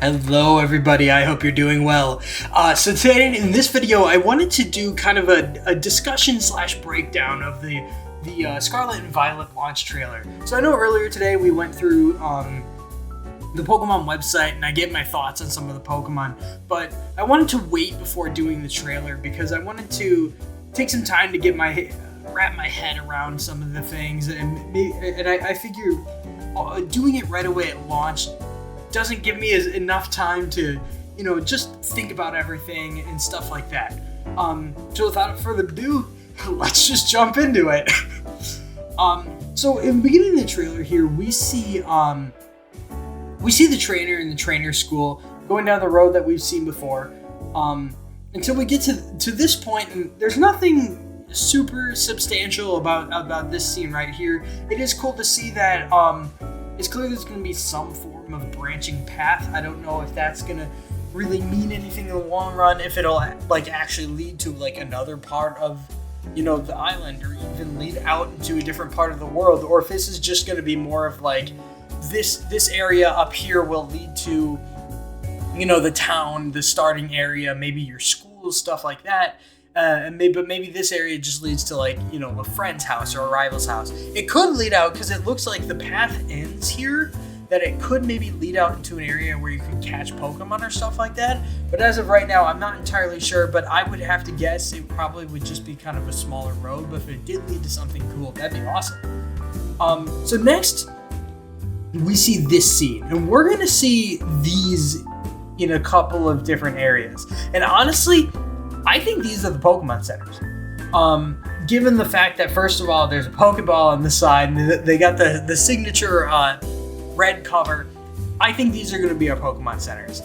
Hello everybody, I hope you're doing well. So today in this video I wanted to do kind of a discussion / breakdown of the Scarlet and Violett launch trailer. So I know earlier today we went through the Pokemon website and I gave my thoughts on some of the Pokemon, but I wanted to wait before doing the trailer because I wanted to take some time to wrap my head around some of the things, and I figure doing it right away at launch doesn't give me enough time to, just think about everything and stuff like that. So without further ado, let's just jump into it. So in the beginning of the trailer here, we see the trainer in the trainer school going down the road that we've seen before, until we get to this point, and there's nothing super substantial about this scene right here. It is cool to see that it's clear there's going to be some form of branching path. I don't know if that's going to really mean anything in the long run, if it'll actually lead to another part of the island, or even lead out into a different part of the world, or if this is just going to be more of this area up here will lead to the town, the starting area, maybe your school, stuff like that. But maybe this area just leads to a friend's house or a rival's house. It could lead out, because it looks like the path ends here, that it could maybe lead out into an area where you can catch Pokemon or stuff like that. But as of right now, I'm not entirely sure, but I would have to guess it probably would just be kind of a smaller road. But if it did lead to something cool, that'd be awesome. So next, we see this scene, and we're gonna see these in a couple of different areas. And honestly, I think these are the Pokemon centers. Given the fact that, first of all, there's a Pokeball on the side, and they got the signature red cover. I think these are going to be our Pokemon centers.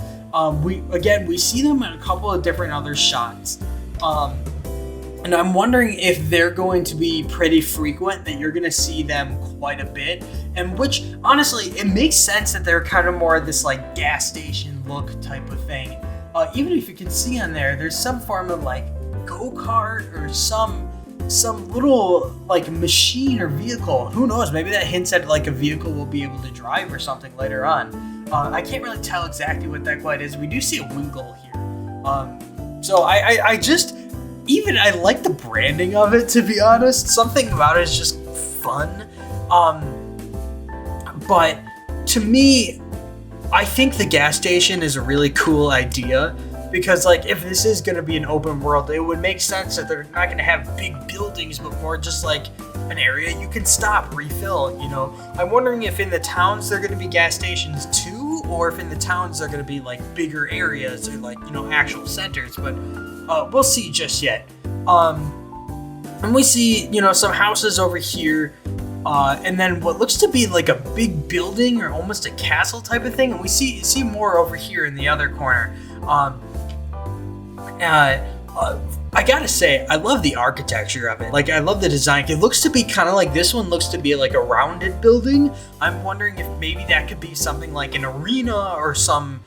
We see them in a couple of different other shots. And I'm wondering if they're going to be pretty frequent, that you're going to see them quite a bit. And which, honestly, it makes sense that they're kind of more of this gas station look type of thing. Even if you can see on there's some form of go-kart or some little machine or vehicle. Who knows? Maybe that hints at a vehicle we'll be able to drive or something later on. I can't really tell exactly what that quite is. We do see a Winkle here. So I like the branding of it, to be honest. Something about it is just fun. But to me, I think the gas station is a really cool idea, because if this is going to be an open world, it would make sense that they're not going to have big buildings, but more just an area you can stop, refill. I'm wondering if in the towns they're going to be gas stations too, or if in the towns they're going to be bigger areas or actual centers. But we'll see just yet. And we see some houses over here. And then what looks to be a big building or almost a castle type of thing, and we see more over here in the other corner. I gotta say, I love the architecture of it. I love the design. It looks to be kind of this one looks to be a rounded building. I'm wondering if maybe that could be something like an arena or some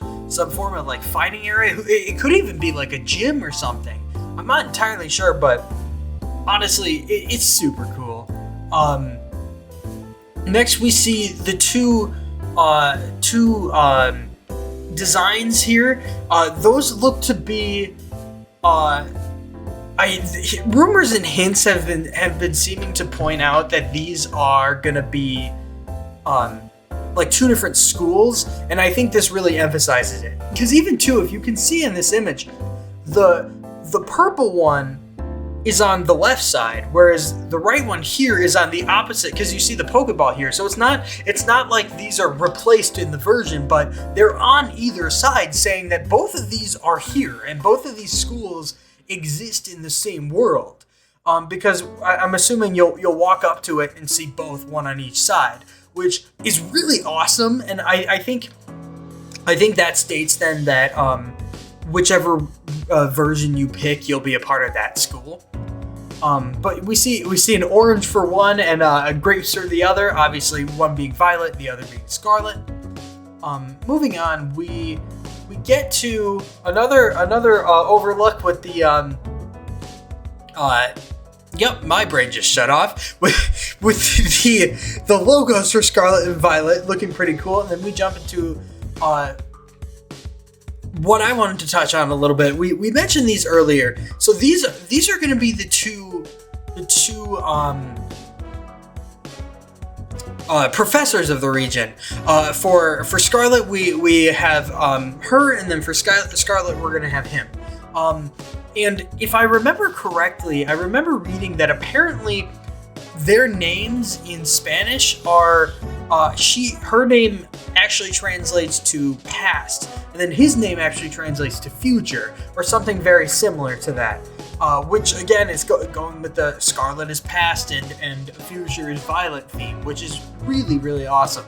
form of fighting area. It could even be a gym or something. I'm not entirely sure, but honestly, it's super cool. Next, we see the two designs here. Those look to be rumors and hints have been seeming to point out that these are gonna be two different schools, and I think this really emphasizes it, because even if you can see in this image, the purple one is on the left side, whereas the right one here is on the opposite, because you see the Pokeball here. So it's not like these are replaced in the version, but they're on either side, saying that both of these are here and both of these schools exist in the same world. Because I'm assuming you'll walk up to it and see both, one on each side, which is really awesome. And I think that states then that whichever version you pick, you'll be a part of that school. But we see an orange for one and a grape for the other. Obviously, one being Violett, the other being Scarlet. Moving on, we get to another overlook with the Yep, my brain just shut off with the logos for Scarlet and Violett looking pretty cool, and then we jump into what I wanted to touch on a little bit, we mentioned these earlier. So these are going to be the two professors of the region. For Scarlet, we have her, and then for Scarlet, we're gonna have him. And if I remember correctly, I remember reading that apparently their names in Spanish are her name actually translates to past, and then his name actually translates to future, or something very similar to that. Which again is going with the Scarlet is past and future is Violett theme, which is really, really awesome.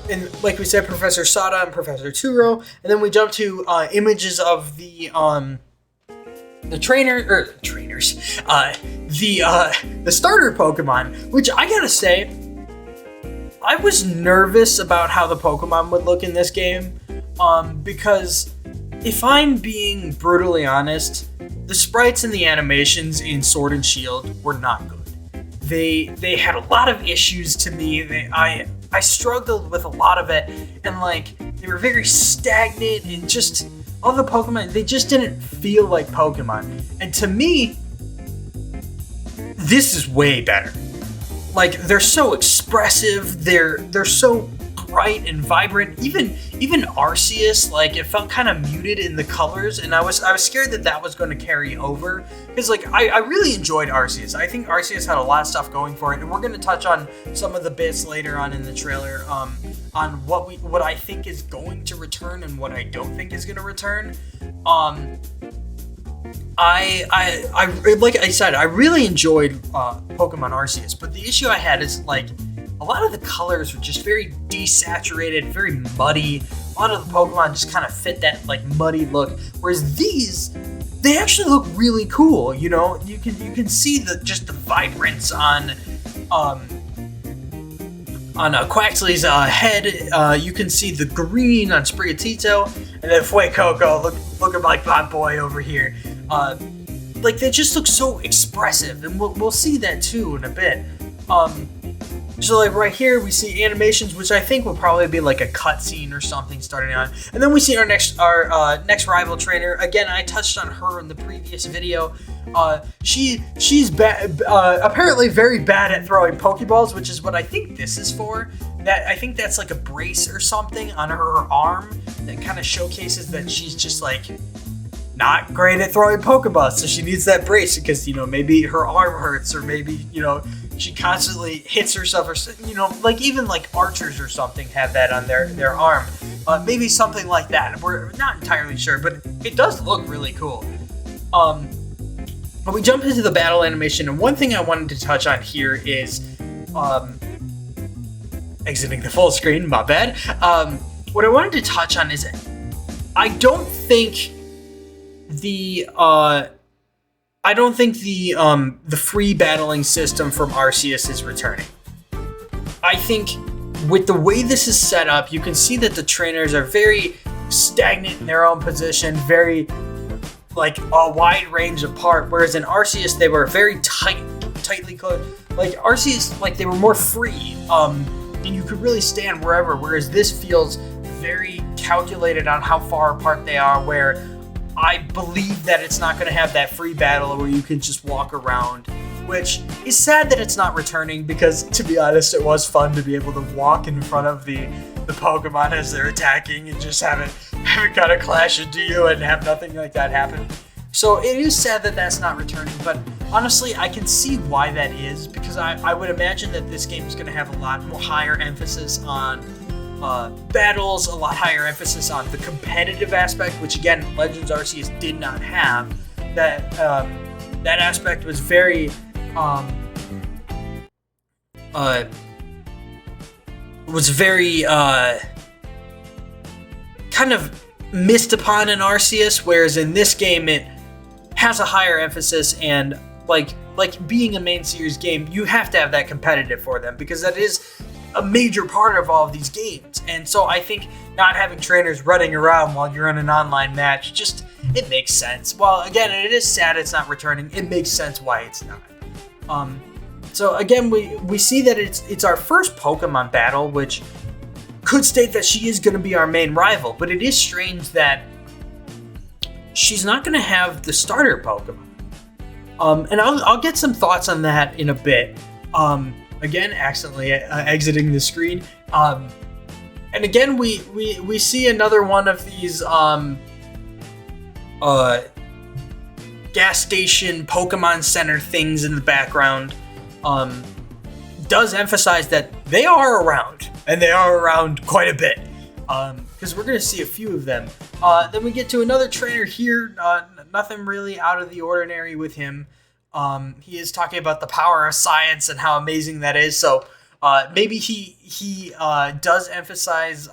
And like we said, Professor Sada and Professor Turo, and then we jump to images of the starter Pokemon, which I gotta say, I was nervous about how the Pokemon would look in this game, because if I'm being brutally honest, the sprites and the animations in Sword and Shield were not good. They had a lot of issues to me. I struggled with a lot of it, and like they were very stagnant, and just all the Pokemon, they just didn't feel like Pokemon. And to me, this is way better. Like, they're so expressive, they're so bright and vibrant. Even Arceus, like, it felt kind of muted in the colors, and I was scared that was going to carry over, because like I really enjoyed Arceus. I think Arceus had a lot of stuff going for it, and we're going to touch on some of the bits later on in the trailer, on what I think is going to return and what I don't think is going to return. I like I said, I really enjoyed Pokemon Arceus, but the issue I had is like a lot of the colors were just very desaturated, very muddy. A lot of the Pokemon just kind of fit that like muddy look, whereas these, they actually look really cool. You know, you can see the vibrance on Quaxly's head. You can see the green on Sprigatito, and then Fuecoco looking like Bot Boy over here. Like, they just look so expressive, and we'll see that too in a bit. So like right here we see animations, which I think will probably be like a cutscene or something starting on, and then we see our next rival trainer. Again, I touched on her in the previous video. She's apparently very bad at throwing Pokeballs, which is what I think this is for. I think that's like a brace or something on her arm that kind of showcases that she's just like not great at throwing Pokeballs, so she needs that brace because, you know, maybe her arm hurts, or maybe, you know, she constantly hits herself, or, you know, like even like archers or something have that on their arm. Maybe something like that. We're not entirely sure, but it does look really cool. But we jump into the battle animation, and one thing I wanted to touch on here is exiting the full screen, my bad. What I wanted to touch on is I don't think the free battling system from Arceus is returning. I think with the way this is set up, you can see that the trainers are very stagnant in their own position, very like a wide range apart, whereas in Arceus they were very tightly closed. Like Arceus, like they were more free, and you could really stand wherever, whereas this feels very calculated on how far apart they are, where I believe that it's not going to have that free battle where you can just walk around, which is sad that it's not returning, because to be honest, it was fun to be able to walk in front of the Pokemon as they're attacking and just have it kind of clash into you and have nothing like that happen. So it is sad that that's not returning, but honestly, I can see why that is, because I would imagine that this game is going to have a lot more higher emphasis on battles, a lot higher emphasis on the competitive aspect, which again, Legends Arceus did not have. That aspect was very kind of missed upon in Arceus, whereas in this game it has a higher emphasis, and like being a main series game, you have to have that competitive for them, because that is a major part of all of these games. And so I think not having trainers running around while you're in an online match, just, it makes sense. While again, it is sad it's not returning, it makes sense why it's not. So again, we see that it's our first Pokemon battle, which could state that she is going to be our main rival, but it is strange that she's not going to have the starter Pokemon. And I'll get some thoughts on that in a bit. Again, accidentally exiting the screen. And again, we see another one of these gas station Pokemon Center things in the background. Does emphasize that they are around, and they are around quite a bit. Because we're going to see a few of them. Then we get to another trainer here. Nothing really out of the ordinary with him. He is talking about the power of science and how amazing that is. So maybe he does emphasize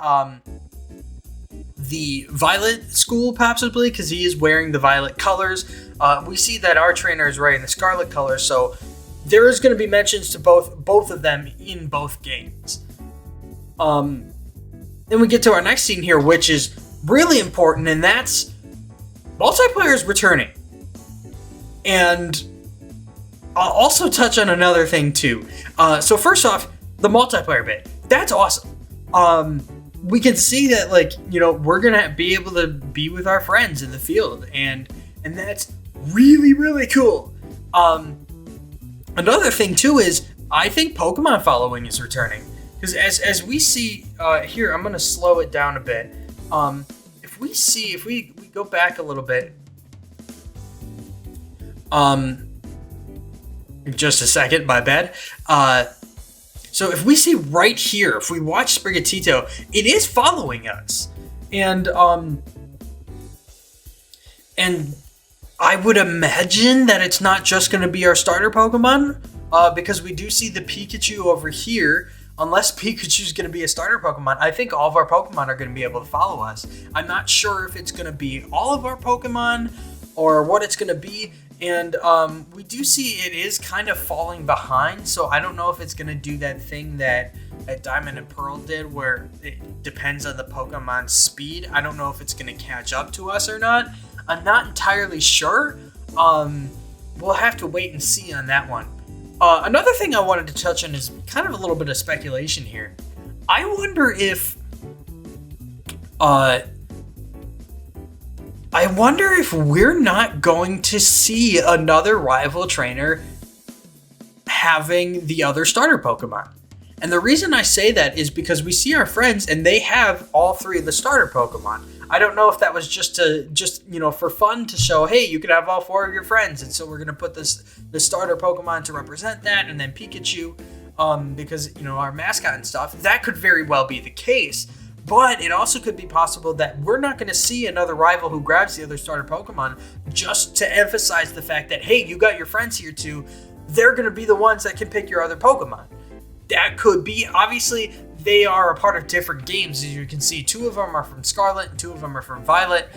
the Violett school, possibly, because he is wearing the Violett colors. We see that our trainer is wearing the Scarlet colors, so there is going to be mentions to both of them in both games. Then we get to our next scene here, which is really important, and that's multiplayer is returning. And I'll also touch on another thing too. So first off, the multiplayer bit. That's awesome. We can see that, like, you know, we're gonna be able to be with our friends in the field, and that's really, really cool. Another thing too is I think Pokemon following is returning, because as we see here, I'm gonna slow it down a bit. If we go back a little bit, just a second, my bad. So if we see right here, if we watch Sprigatito, it is following us, and I would imagine that it's not just going to be our starter Pokemon, because we do see the Pikachu over here. Unless Pikachu's going to be a starter Pokemon, I think all of our Pokemon are going to be able to follow us. I'm not sure if it's going to be all of our Pokemon or what it's going to be. And we do see it is kind of falling behind, so I don't know if it's going to do that thing that Diamond and Pearl did, where it depends on the Pokemon's speed. I don't know if it's going to catch up to us or not. I'm not entirely sure. We'll have to wait and see on that one. Another thing I wanted to touch on is kind of a little bit of speculation here. I wonder if we're not going to see another rival trainer having the other starter Pokemon. And the reason I say that is because we see our friends and they have all three of the starter Pokemon. I don't know if that was just for fun to show, hey, you can have all four of your friends. And so we're going to put the starter Pokemon to represent that, and then Pikachu, because, you know, our mascot and stuff. That could very well be the case. But it also could be possible that we're not going to see another rival who grabs the other starter Pokemon, just to emphasize the fact that, hey, you got your friends here too. They're going to be the ones that can pick your other Pokemon. That could be. Obviously, they are a part of different games. As you can see, 2 of them are from Scarlet and 2 of them are from Violett.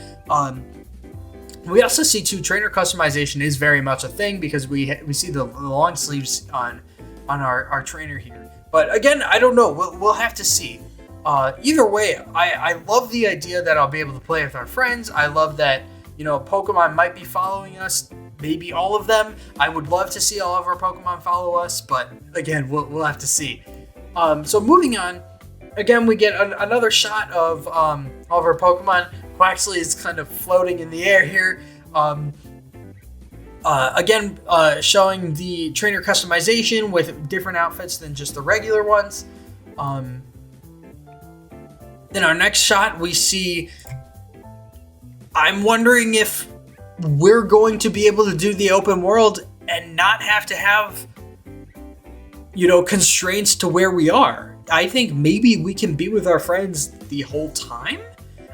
We also see too, trainer customization is very much a thing, because we see the long sleeves on our trainer here. But again, I don't know. We'll have to see. Either way, I love the idea that I'll be able to play with our friends. I love that, you know, Pokemon might be following us, maybe all of them. I would love to see all of our Pokemon follow us, but again, we'll have to see. So moving on, again, we get another shot of all of our Pokemon. Quaxley is kind of floating in the air here. Again, showing the trainer customization with different outfits than just the regular ones. In our next shot, we see, I'm wondering if we're going to be able to do the open world and not have to have, you know, constraints to where we are. I think maybe we can be with our friends the whole time.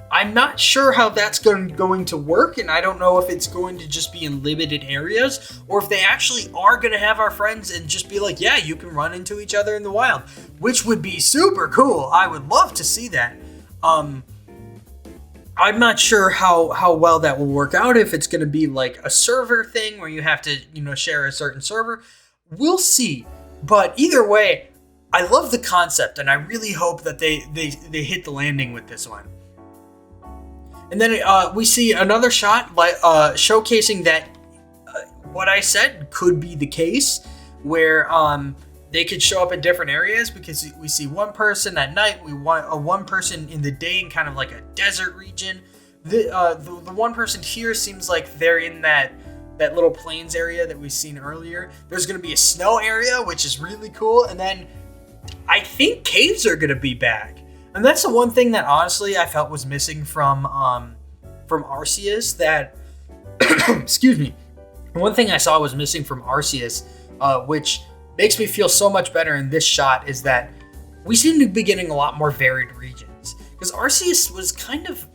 I'm not sure how that's going to work, and I don't know if it's going to just be in limited areas, or if they actually are going to have our friends and just be like, yeah, you can run into each other in the wild, which would be super cool. I would love to see that. I'm not sure how well that will work out, if it's going to be like a server thing where you have to, you know, share a certain server. We'll see. But either way, I love the concept, and I really hope that they hit the landing with this one. And then we see another shot showcasing that what I said could be the case, where they could show up in different areas, because we see one person at night, we want a one person in the day in kind of like a desert region. The one person here seems like they're in that little plains area that we've seen earlier. There's going to be a snow area, which is really cool. And then I think caves are going to be back. And that's the one thing that honestly I felt was missing from Arceus, that, excuse me. One thing I saw was missing from Arceus, which makes me feel so much better in this shot, is that we seem to be getting a lot more varied regions. Because Arceus was kind of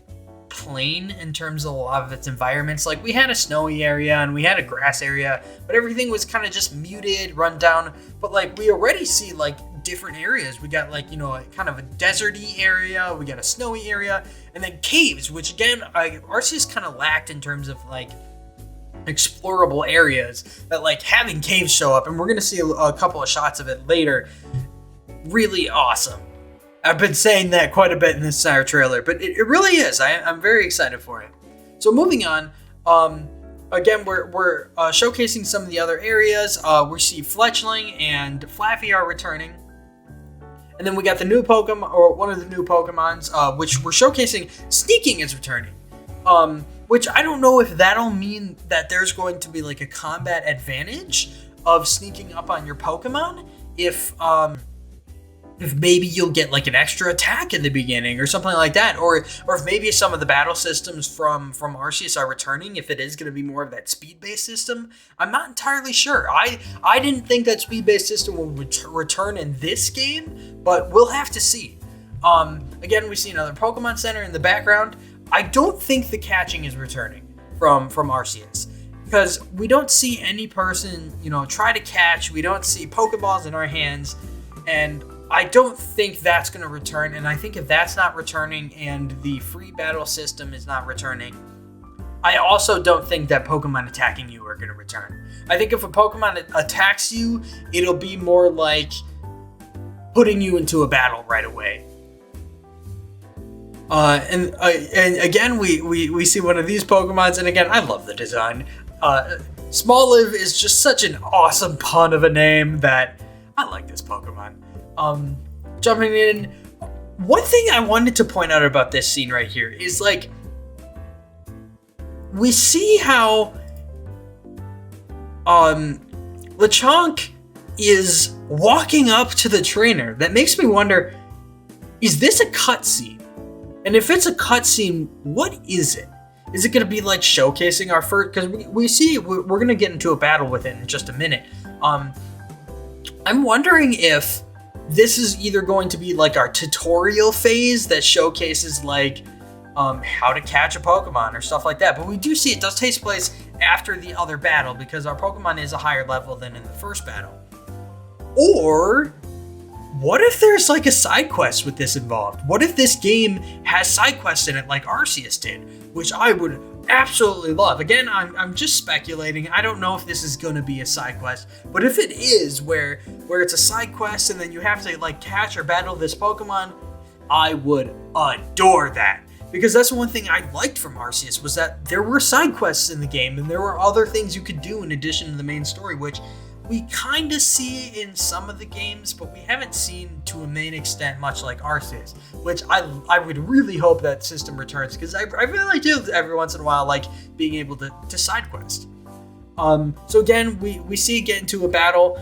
plain in terms of a lot of its environments. Like, we had a snowy area and we had a grass area, but everything was kind of just muted, run down. But like, we already see like different areas. We got like, kind of a deserty area, we got a snowy area, and then caves, which again, Arceus kind of lacked in terms of like explorable areas, that like having caves show up, and we're going to see a couple of shots of it later. Really awesome. I've been saying that quite a bit in this entire trailer, but it really is. I'm very excited for it. So moving on, again, we're showcasing some of the other areas. We see Fletchling and Flaffy are returning. And then we got the new Pokemon, or one of the new Pokemons, which we're showcasing. Sneaking is returning. Which I don't know if that'll mean that there's going to be like a combat advantage of sneaking up on your Pokemon. If maybe you'll get like an extra attack in the beginning or something like that, or if maybe some of the battle systems from Arceus are returning, if it is going to be more of that speed-based system. I'm not entirely sure. I didn't think that speed-based system would return in this game, but we'll have to see. Again, we see another Pokemon Center in the background. I don't think the catching is returning from Arceus, because we don't see any person, try to catch. We don't see Pokeballs in our hands, and I don't think that's going to return. And I think if that's not returning and the free battle system is not returning, I also don't think that Pokemon attacking you are going to return. I think if a Pokemon attacks you, it'll be more like putting you into a battle right away. And again, we see one of these Pokemons, and again, I love the design. Smoliv is just such an awesome pun of a name that I like this Pokemon. Jumping in, one thing I wanted to point out about this scene right here is like, we see how Lechonk is walking up to the trainer. That makes me wonder, is this a cutscene? And if it's a cutscene, what is it? Is it going to be like showcasing our first? Because we see we're going to get into a battle with it in just a minute. I'm wondering if this is either going to be like our tutorial phase that showcases like how to catch a Pokemon or stuff like that. But we do see it does take place after the other battle, because our Pokemon is a higher level than in the first battle. Or what if there's like a side quest with this involved? What if this game has side quests in it like Arceus did, which I would absolutely love. Again, I'm just speculating. I don't know if this is going to be a side quest, but if it is, where it's a side quest and then you have to like catch or battle this Pokemon, I would adore that. Because that's one thing I liked from Arceus, was that there were side quests in the game and there were other things you could do in addition to the main story, which we kind of see in some of the games, but we haven't seen to a main extent much like Arceus, which I would really hope that system returns, because I really do every once in a while like being able to side quest. So again, we see it get into a battle,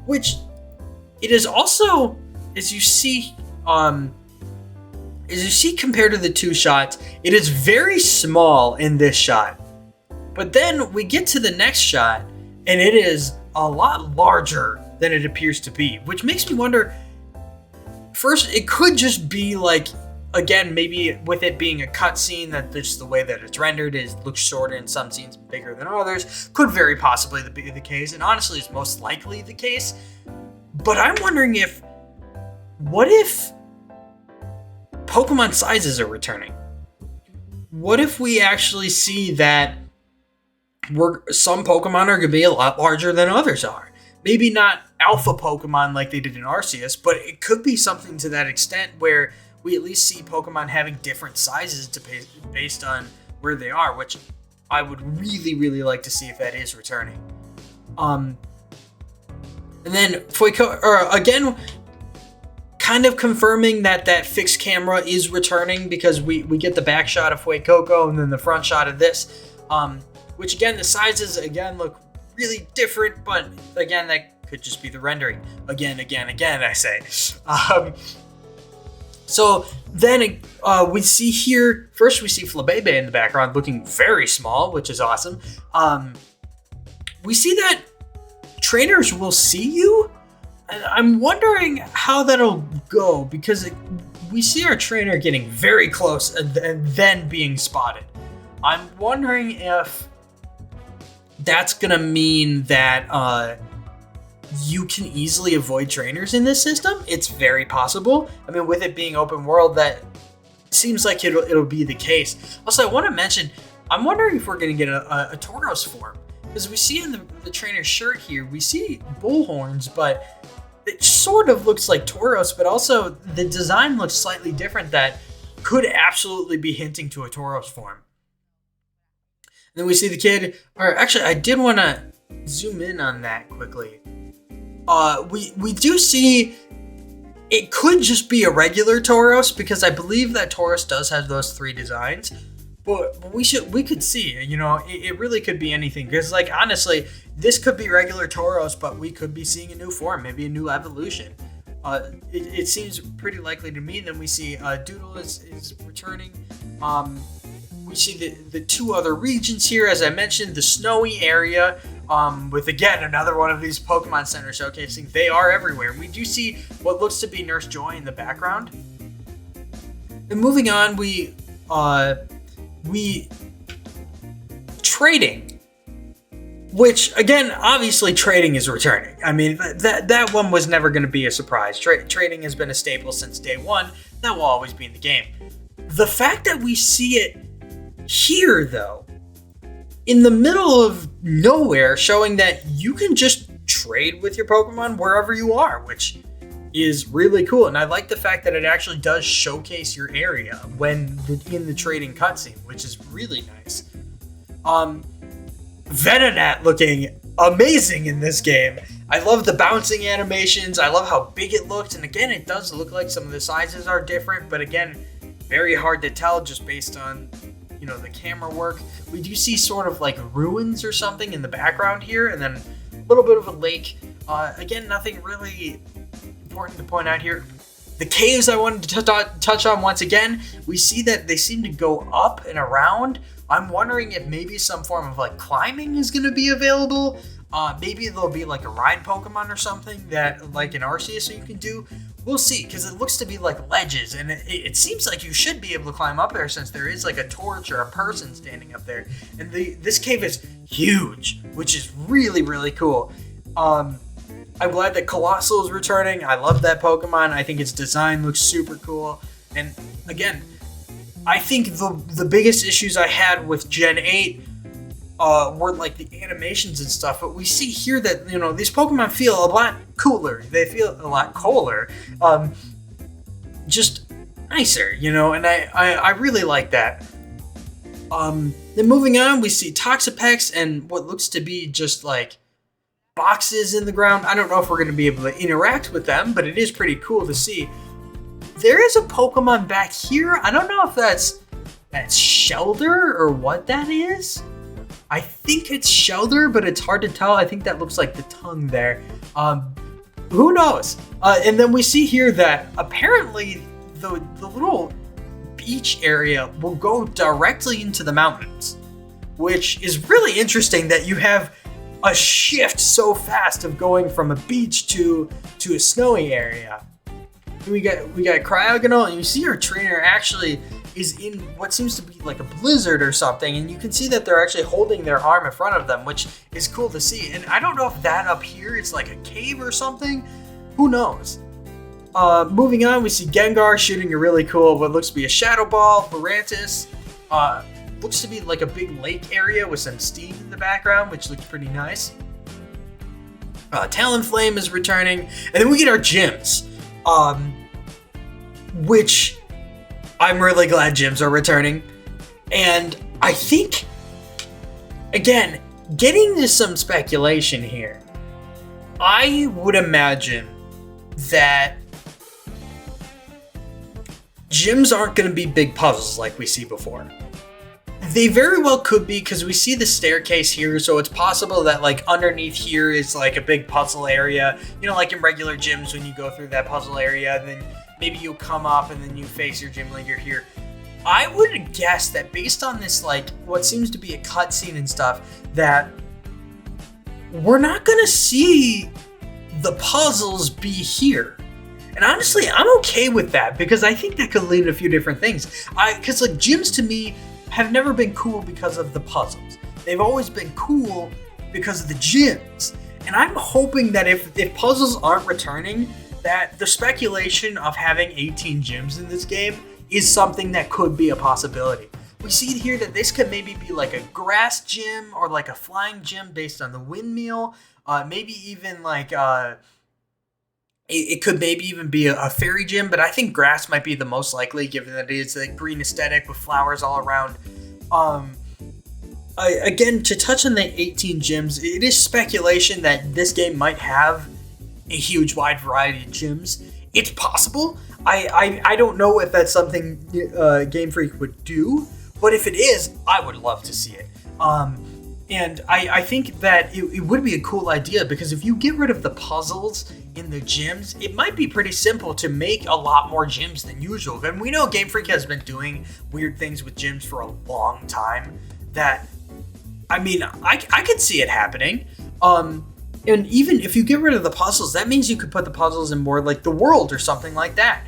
which it is also, as you see compared to the two shots, it is very small in this shot. But then we get to the next shot, and it is a lot larger than it appears to be, which makes me wonder, first, it could just be like, again, maybe with it being a cutscene, that just the way that it's rendered looks shorter in some scenes, bigger than others. Could very possibly be the case, and honestly, it's most likely the case. But I'm wondering what if Pokemon sizes are returning? What if we actually see that some Pokemon are going to be a lot larger than others are? Maybe not alpha Pokemon like they did in Arceus, but it could be something to that extent where we at least see Pokemon having different sizes based on where they are, which I would really, really like to see if that is returning. And then Fuecoco, again, kind of confirming that that fixed camera is returning, because we get the back shot of Fuecoco and then the front shot of this, which again, the sizes again look really different, but again, that could just be the rendering. Again, I say. So then we see here, first we see Flabebe in the background looking very small, which is awesome. We see that trainers will see you. I'm wondering how that'll go, because we see our trainer getting very close and then being spotted. I'm wondering if that's gonna mean that you can easily avoid trainers in this system. It's very possible. I mean, with it being open world, that seems like it'll be the case. Also, I want to mention, I'm wondering if we're going to get a Tauros form, because we see in the trainer's shirt here, we see bull horns, but it sort of looks like Tauros, but also the design looks slightly different, that could absolutely be hinting to a Tauros form. And then we see the kid, or actually, I did want to zoom in on that quickly. We do see it could just be a regular Tauros, because I believe that Tauros does have those 3 designs, but we could see, you know, it really could be anything, because like honestly, this could be regular Tauros, but we could be seeing a new form, maybe a new evolution. It seems pretty likely to me. Then we see Doodle is returning. We see the 2 other regions here, as I mentioned, the snowy area, with again another one of these Pokemon Center showcasing. They are everywhere. We do see what looks to be Nurse Joy in the background. And moving on, we trading, which again, obviously trading is returning. I mean, that one was never going to be a surprise. Trading has been a staple since day one. That will always be in the game. The fact that we see it here, though, in the middle of nowhere, showing that you can just trade with your Pokemon wherever you are, which is really cool. And I like the fact that it actually does showcase your area when in the trading cutscene, which is really nice. Venonat looking amazing in this game. I love the bouncing animations. I love how big it looked. And again, it does look like some of the sizes are different, but again, very hard to tell just based on, you know, the camera work. We do see sort of like ruins or something in the background here, and then a little bit of a lake. Again, nothing really important to point out here. The caves I wanted to touch on once again, we see that they seem to go up and around. I'm wondering if maybe some form of like climbing is going to be available. Maybe there'll be like a ride Pokemon or something that like in Arceus you can do. We'll see, because it looks to be like ledges, and it seems like you should be able to climb up there since there is like a torch or a person standing up there. And this cave is huge, which is really, really cool. I'm glad that Colossal is returning. I love that Pokemon. I think its design looks super cool. And again, I think the biggest issues I had with Gen 8 were like the animations and stuff, but we see here that, you know, these Pokemon feel a lot cooler. They feel a lot cooler, just nicer, you know, and I really like that. Then moving on, we see Toxapex and what looks to be just like boxes in the ground. I don't know if we're going to be able to interact with them, but it is pretty cool to see. There is a Pokemon back here. I don't know if that's Shelder or what that is. I think it's Shelder, but it's hard to tell. I think that looks like the tongue there. Who knows? And then we see here that apparently the little beach area will go directly into the mountains, which is really interesting that you have a shift so fast of going from a beach to a snowy area. We got Cryogonal, and you see our trainer actually is in what seems to be like a blizzard or something, and you can see that they're actually holding their arm in front of them, which is cool to see. And I don't know if that up here is like a cave or something. Who knows? Moving on, we see Gengar shooting a really cool, what looks to be a Shadow Ball. Lurantis looks to be like a big lake area with some steam in the background, which looks pretty nice. Talonflame is returning, and then we get our gyms, which I'm really glad gyms are returning. And I think, again, getting to some speculation here, I would imagine that gyms aren't going to be big puzzles like we see before. They very well could be, because we see the staircase here, so it's possible that like underneath here is like a big puzzle area, you know, like in regular gyms when you go through that puzzle area, and then maybe you come up and then you face your gym leader here. I would guess that based on this, like what seems to be a cutscene and stuff, that we're not gonna see the puzzles be here. And honestly, I'm okay with that, because I think that could lead to a few different things. Because like gyms to me have never been cool because of the puzzles. They've always been cool because of the gyms. And I'm hoping that if puzzles aren't returning, that the speculation of having 18 gyms in this game is something that could be a possibility. We see here that this could maybe be like a grass gym or like a flying gym based on the windmill. Maybe even like it could maybe even be a fairy gym, but I think grass might be the most likely, given that it is a green aesthetic with flowers all around. Again, to touch on the 18 gyms, it is speculation that this game might have a huge wide variety of gyms. It's possible. I don't know if that's something Game Freak would do, but if it is, I would love to see it. And I think that it would be a cool idea, because if you get rid of the puzzles in the gyms, it might be pretty simple to make a lot more gyms than usual. And we know Game Freak has been doing weird things with gyms for a long time. That, I mean, I could see it happening. And even if you get rid of the puzzles, that means you could put the puzzles in more like the world or something like that,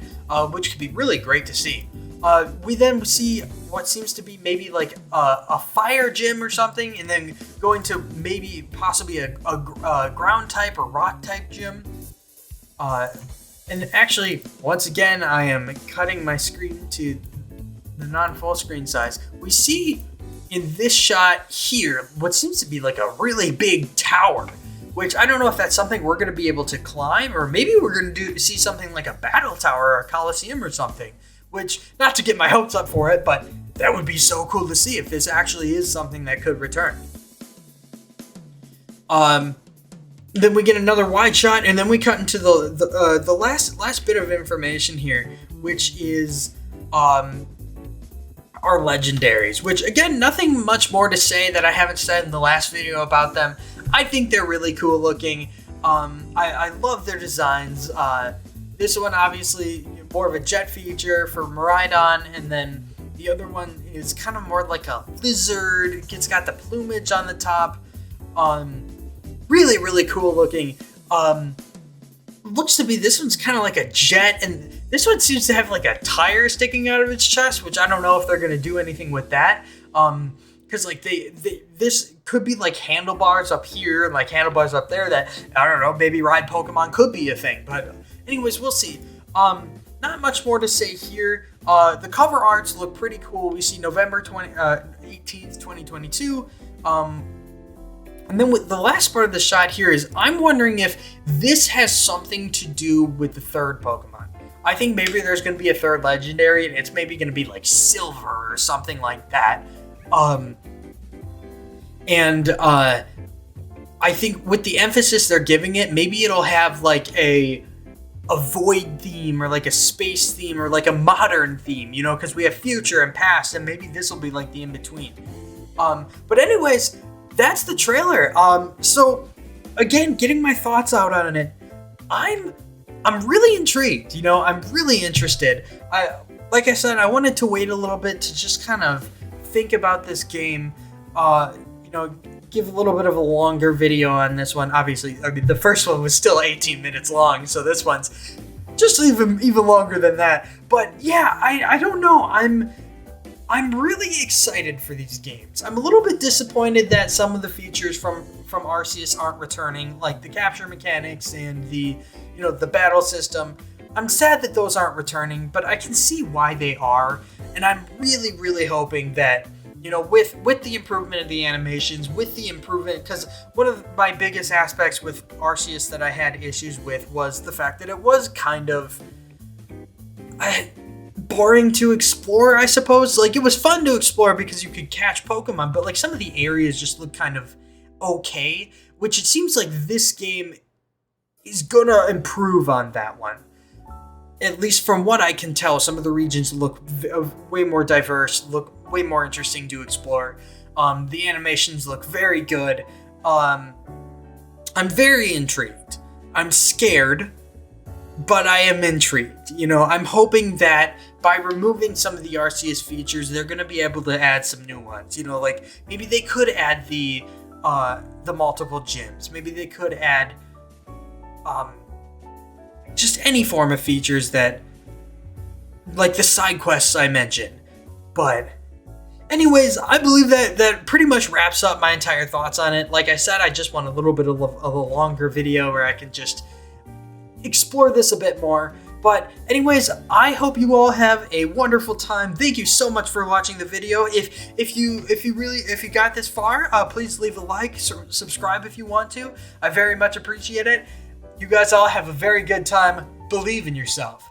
which could be really great to see. We then see what seems to be maybe like a fire gym or something, and then going to maybe possibly a ground type or rock type gym. And actually, once again, I am cutting my screen to the non-full screen size. We see in this shot here what seems to be like a really big tower, which I don't know if that's something we're going to be able to climb, or maybe we're going to see something like a battle tower or a coliseum or something. Which, not to get my hopes up for it, but that would be so cool to see if this actually is something that could return. Then we get another wide shot, and then we cut into the last bit of information here, which is our legendaries. Which, again, nothing much more to say that I haven't said in the last video about them. I think they're really cool looking. I love their designs. This one, obviously, more of a jet feature for Miraidon, and then the other one is kind of more like a lizard. It's got the plumage on the top. Really, really cool looking. Looks to be, this one's kind of like a jet, and this one seems to have like a tire sticking out of its chest, which I don't know if they're going to do anything with that. Because like this could be like handlebars up here and like handlebars up there that, I don't know, maybe ride Pokemon could be a thing. But anyways, we'll see. Not much more to say here. The cover arts look pretty cool. We see November 18th, 2022. And then with the last part of the shot here is, I'm wondering if this has something to do with the third Pokemon. I think maybe there's going to be a third legendary, and it's maybe going to be like Silver or something like that. I think with the emphasis they're giving it, maybe it'll have like a void theme or like a space theme or like a modern theme, you know, because we have future and past, and maybe this will be like the in-between. But anyways, that's the trailer. So again, getting my thoughts out on it, I'm really intrigued, you know, I'm really interested. Like I said, I wanted to wait a little bit to just kind of think about this game, you know, give a little bit of a longer video on this one. Obviously, I mean, the first one was still 18 minutes long, so this one's just even longer than that. But yeah, I don't know. I'm really excited for these games. I'm a little bit disappointed that some of the features from Arceus aren't returning, like the capture mechanics and the battle system. I'm sad that those aren't returning, but I can see why they are, and I'm really, really hoping that, you know, with the improvement of the animations, with the improvement, because one of my biggest aspects with Arceus that I had issues with was the fact that it was kind of boring to explore, I suppose. Like, it was fun to explore because you could catch Pokemon, but like some of the areas just look kind of okay, which it seems like this game is gonna improve on that one. At least from what I can tell, some of the regions look way more diverse, look way more interesting to explore. The animations look very good. I'm very intrigued. I'm scared, but I am intrigued. You know, I'm hoping that by removing some of the Arceus features, they're going to be able to add some new ones. You know, like maybe they could add the multiple gyms. Maybe they could add just any form of features that, like the side quests I mentioned. But anyways, I believe that pretty much wraps up my entire thoughts on it. Like I said, I just want a little bit of a longer video where I can just explore this a bit more. But anyways, I hope you all have a wonderful time. Thank you so much for watching the video. If you got this far, please leave a like, subscribe if you want to. I very much appreciate it. You guys all have a very good time. Believe in yourself.